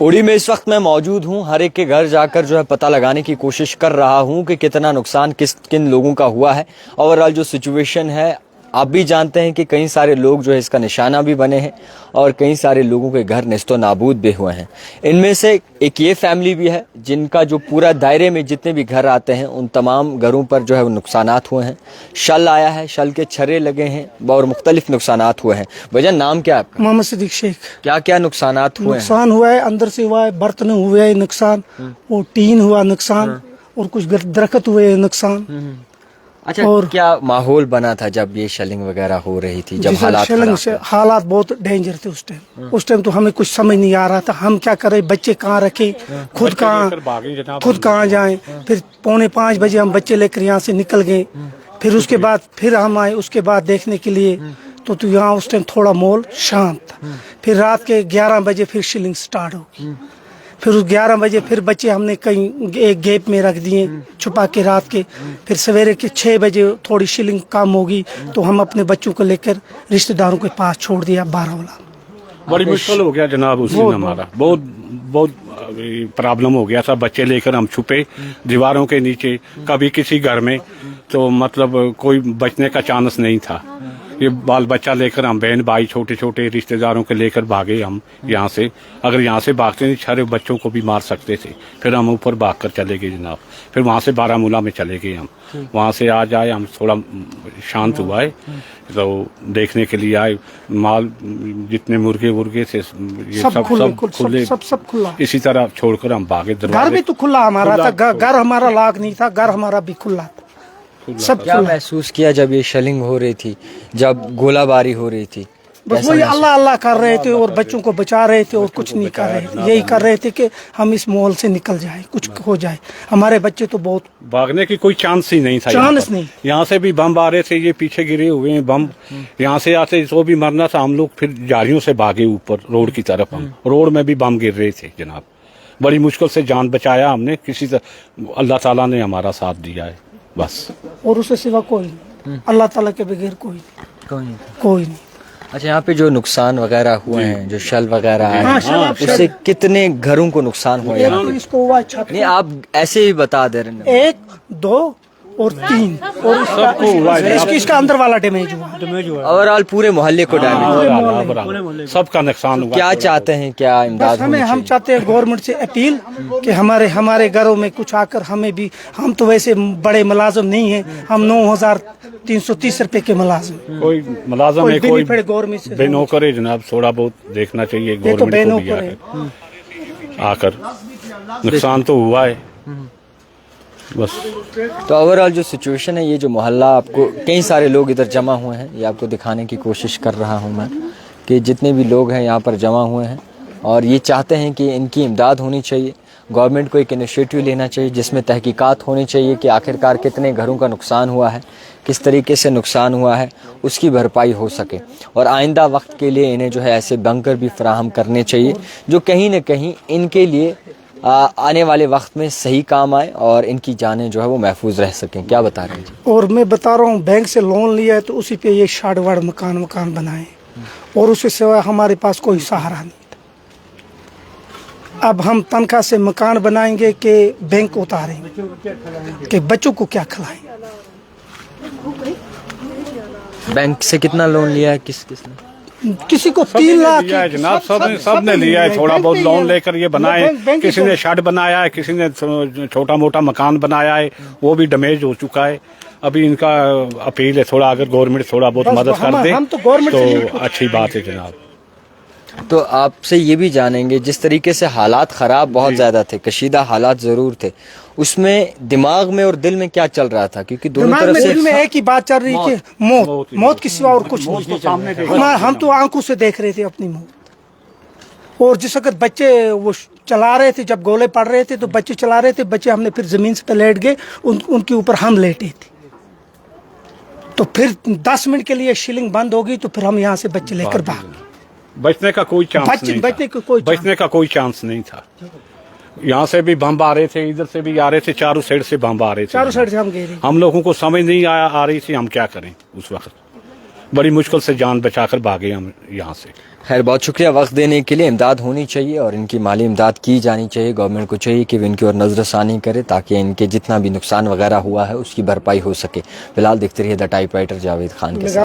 उड़ी में इस वक्त मैं मौजूद हूँ। हर एक के घर जाकर जो है पता लगाने की कोशिश कर रहा हूँ कि कितना नुकसान किन लोगों का हुआ है। ओवरऑल जो सिचुएशन है आप भी जानते हैं कि कई सारे लोग जो है इसका निशाना भी बने हैं और कई सारे लोगों के घर नेस्तो नाबूद भी हुए हैं। इनमें से एक ये फैमिली भी है जिनका जो पूरा दायरे में जितने भी घर आते हैं उन तमाम घरों पर जो है वो नुकसानात हुए हैं। शल आया है, शल के छर्रे लगे हैं और मुख्तलिफ नुकसानात हुए हैं। भैया नाम क्या है आपका? मोहम्मद सिद्दीक शेख। क्या क्या नुकसानात हुए हैं? नुकसान हुआ है, अंदर से हुआ है, बर्तन हुए है नुकसान, वो टीन हुआ नुकसान और कुछ दरख्त हुए नुकसान। अच्छा, और क्या माहौल बना था जब ये शेलिंग वगैरह हो रही थी? जब हालात बहुत डेंजर थे उस टाइम तो हमें कुछ समझ नहीं आ रहा था हम क्या करें, बच्चे कहाँ रखें, खुद कहाँ जाएं। फिर 4:45 बजे हम बच्चे लेकर यहाँ से निकल गए। फिर उसके बाद फिर हम आए, उसके बाद देखने के लिए तो यहाँ उस टाइम थोड़ा माहौल शांत था। फिर रात के 11 बजे फिर शेलिंग स्टार्ट होगी। फिर उस 11 बजे फिर बच्चे हमने कहीं एक गैप में रख दिए छुपा के रात के। फिर सवेरे के 6 बजे थोड़ी शेलिंग कम होगी तो हम अपने बच्चों को लेकर रिश्तेदारों के पास छोड़ दिया बारावला। बड़ी मुश्किल हो गया जनाब उस दिन हमारा, बहुत प्रॉब्लम हो गया था। बच्चे लेकर हम छुपे दीवारों के नीचे, कभी किसी घर में, तो मतलब कोई बचने का चांस नहीं था। ये बाल बच्चा लेकर हम बहन भाई छोटे छोटे रिश्तेदारों के लेकर भागे हम यहाँ से। अगर यहाँ से भागते नहीं सारे बच्चों को भी मार सकते थे। फिर हम ऊपर भाग कर चले गए जनाब। फिर वहाँ से बारामूला में चले गए हम। वहाँ से आज आए हम, थोड़ा शांत हुआ है तो देखने के लिए आए। माल जितने मुर्गे वुर्गे थे ये सब खुले, सब खुला। इसी तरह छोड़कर हम भागे। घर भी तो खुला हमारा था, घर हमारा लाग नहीं था, घर हमारा भी खुला था। सब क्या महसूस किया जब ये शेलिंग हो रही थी, जब गोलाबारी हो रही थी? बस वही अल्लाह अल्लाह कर रहे थे और बच्चों को बचा रहे थे और कुछ नहीं कर रहे थे। यही कर रहे थे कि हम इस माहौल से निकल जाए, कुछ हो जाए। हमारे बच्चे तो बहुत, भागने की कोई चांस ही नहीं था। चांस नहीं। यहाँ से भी बम आ रहे थे, ये पीछे गिरे हुए हैं बम। यहाँ से आते तो भी मरना था। हम लोग फिर जारियों से भागे ऊपर रोड की तरफ। हम रोड में भी बम गिर रहे थे जनाब। बड़ी मुश्किल से जान बचाया हमने। किसी तरह अल्लाह ताला ने हमारा साथ दिया है बस, और उससे सिवा कोई नहीं। अल्लाह ताला के बगैर कोई नहीं। अच्छा, यहाँ पे जो नुकसान वगैरह हुए हैं, जो शल वगैरह है, उससे कितने घरों को नुकसान हुआ? इसको हुआ छत। नहीं, आप ऐसे ही बता दे रहे हैं। 1, 2 और 3 और इसका अंदर वाला डैमेज हुआ। ओवरऑल पूरे मोहल्ले को डैमेज, सबका नुकसान हुआ। क्या चाहते हैं, क्या इमदाद? हम चाहते हैं गवर्नमेंट से अपील कि हमारे घरों में कुछ आकर हमें भी, हम तो वैसे बड़े मुलाजिम नहीं हैं, हम 9,330 रुपए के मुलाजिम। कोई मुलाजिम है, कोई गवर्नमेंट से बेनौकर है जनाब। थोड़ा बहुत देखना चाहिए गवर्नमेंट को भी आकर। नुकसान तो हुआ है बस। तो ओवरऑल जो सिचुएशन है, ये जो मोहल्ला, आपको कई सारे लोग इधर जमा हुए हैं, ये आपको दिखाने की कोशिश कर रहा हूँ मैं कि जितने भी लोग हैं यहाँ पर जमा हुए हैं और ये चाहते हैं कि इनकी इमदाद होनी चाहिए। गवर्नमेंट को एक इनिशिएटिव लेना चाहिए जिसमें तहकीकात होनी चाहिए कि आखिरकार कितने घरों का नुकसान हुआ है, किस तरीके से नुकसान हुआ है, उसकी भरपाई हो सके। और आइंदा वक्त के लिए इन्हें जो है ऐसे बंकर भी फराहम करने चाहिए जो कहीं ना कहीं इनके लिए आने वाले वक्त में सही काम आए और इनकी जानें जो है वो महफूज रह सकें। क्या बता रहे हैं? और मैं बता रहा हूँ, बैंक से लोन लिया है तो उसी पे ये शाड़ वाड़ मकान बनाए और उसके सिवा हमारे पास कोई सहारा नहीं था। अब हम तनख्वाह से मकान बनाएंगे कि बैंक उतारेंगे कि बच्चों को क्या खिलाएं? बैंक से कितना लोन लिया है? किसने? किसी को 3 लाख जनाब, सब ने लिया है। थोड़ा बहुत लोन लेकर ये बनाए। किसी ने शेड बनाया है, किसी ने छोटा मोटा मकान बनाया है, वो भी डैमेज हो चुका है। अभी इनका अपील है थोड़ा, अगर गवर्नमेंट थोड़ा बहुत मदद कर दे तो अच्छी बात है जनाब। तो आपसे ये भी जानेंगे, जिस तरीके से हालात ख़राब बहुत ज़्यादा थे, कशीदा हालात ज़रूर थे, उसमें दिमाग में और दिल में क्या चल रहा था? क्योंकि दोनों तरफ से दिल में एक ही बात चल रही है कि मौत के सिवा और कुछ नहीं। हम तो आंखों से देख रहे थे अपनी मौत। और जिस वक्त बच्चे वो चला रहे थे, जब गोले पड़ रहे थे तो बच्चे चला रहे थे, बच्चे हमने फिर जमीन से लेट गए, उनके ऊपर हम लेटे थे। तो फिर 10 मिनट के लिए शेलिंग बंद होगी तो फिर हम यहाँ से बच्चे लेकर भाग। बचने का कोई चांस नहीं था। यहाँ से भी बम आ रहे थे, इधर से भी आ रहे थे, चारों साइड से बम आ रहे थे। चारों साइड से हम गए। हम लोगों को समझ नहीं आ रही थी हम क्या करें उस वक्त। बड़ी मुश्किल से जान बचाकर भागे हम यहाँ से। खैर बहुत शुक्रिया वक्त देने के लिए। इमदाद होनी चाहिए और इनकी माली इमदाद की जानी चाहिए। गवर्नमेंट को चाहिए कि वो इनकी ओर नज़रसानी करे ताकि इनके जितना भी नुकसान वगैरह हुआ है उसकी भरपाई हो सके। फिलहाल देखते रहिए the type writer Javed Khan के साथ।